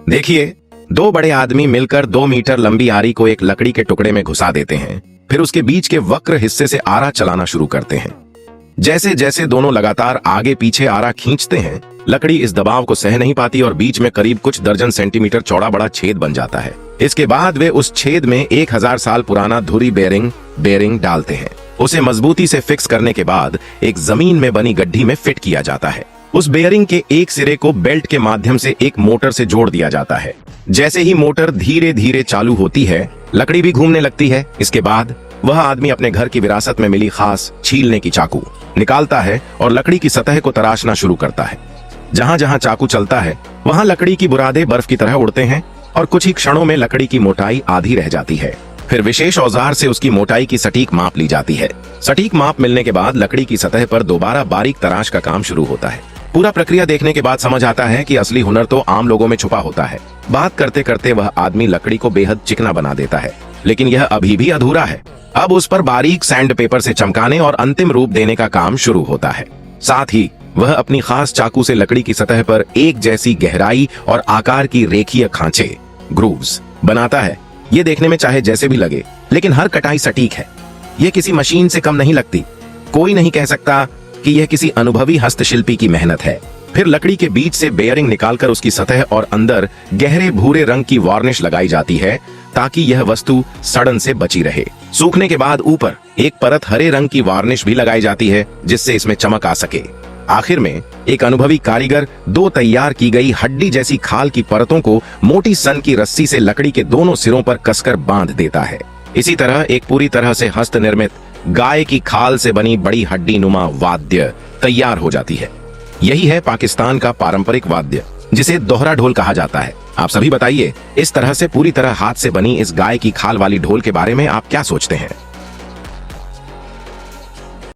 देखिए, दो बड़े आदमी मिलकर 2 मीटर लंबी आरी को एक लकड़ी के टुकड़े में घुसा देते हैं। फिर उसके बीच के वक्र हिस्से से आरा चलाना शुरू करते हैं। जैसे जैसे दोनों लगातार आगे पीछे आरा खींचते हैं, लकड़ी इस दबाव को सह नहीं पाती और बीच में करीब कुछ दर्जन सेंटीमीटर चौड़ा बड़ा छेद बन जाता है। इसके बाद वे उस छेद में 1000 साल पुराना धुरी बेरिंग डालते हैं। उसे मजबूती से फिक्स करने के बाद एक जमीन में बनी गड्ढी में फिट किया जाता है। उस बेयरिंग के एक सिरे को बेल्ट के माध्यम से एक मोटर से जोड़ दिया जाता है। जैसे ही मोटर धीरे धीरे चालू होती है, लकड़ी भी घूमने लगती है। इसके बाद वह आदमी अपने घर की विरासत में मिली खास छीलने की चाकू निकालता है और लकड़ी की सतह को तराशना शुरू करता है। जहां जहां चाकू चलता है, वहां लकड़ी की बुरादे बर्फ की तरह उड़ते हैं और कुछ ही क्षणों में लकड़ी की मोटाई आधी रह जाती है। फिर विशेष औजार से उसकी मोटाई की सटीक माप ली जाती है। सटीक माप मिलने के बाद लकड़ी की सतह पर दोबारा बारीक तराश का काम शुरू होता है। पूरा प्रक्रिया देखने के बाद समझ आता है कि असली हुनर तो आम लोगों में छुपा होता है। बात करते करते वह आदमी लकड़ी को बेहद चिकना बना देता है, लेकिन यह अभी भी अधूरा है। अब उस पर बारीक सैंड पेपर से चमकाने और अंतिम रूप देने का काम शुरू होता है। साथ ही वह अपनी खास चाकू से लकड़ी की सतह पर एक जैसी गहराई और आकार की रेखीय खांचे ग्रूव्स बनाता है। ये देखने में चाहे जैसे भी लगे, लेकिन हर कटाई सटीक है। यह किसी मशीन से कम नहीं लगती। कोई नहीं कह सकता कि यह किसी अनुभवी हस्तशिल्पी की मेहनत है। फिर लकड़ी के बीच से बेयरिंग निकालकर उसकी सतह और अंदर गहरे भूरे रंग की वार्निश लगाई जाती है, ताकि यह वस्तु सड़न से बची रहे। सूखने के बाद ऊपर एक परत हरे रंग की वार्निश भी लगाई जाती है, जिससे इसमें चमक आ सके। आखिर में एक अनुभवी कारीगर 2 तैयार की गई हड्डी जैसी खाल की परतों को मोटी सन की रस्सी से लकड़ी के दोनों सिरों पर कसकर बांध देता है। इसी तरह एक पूरी तरह से हस्त निर्मित गाय की खाल से बनी बड़ी हड्डी नुमा वाद्य तैयार हो जाती है। यही है पाकिस्तान का पारंपरिक वाद्य, जिसे दोहरा ढोल कहा जाता है। आप सभी बताइए, इस तरह से पूरी तरह हाथ से बनी इस गाय की खाल वाली ढोल के बारे में आप क्या सोचते हैं?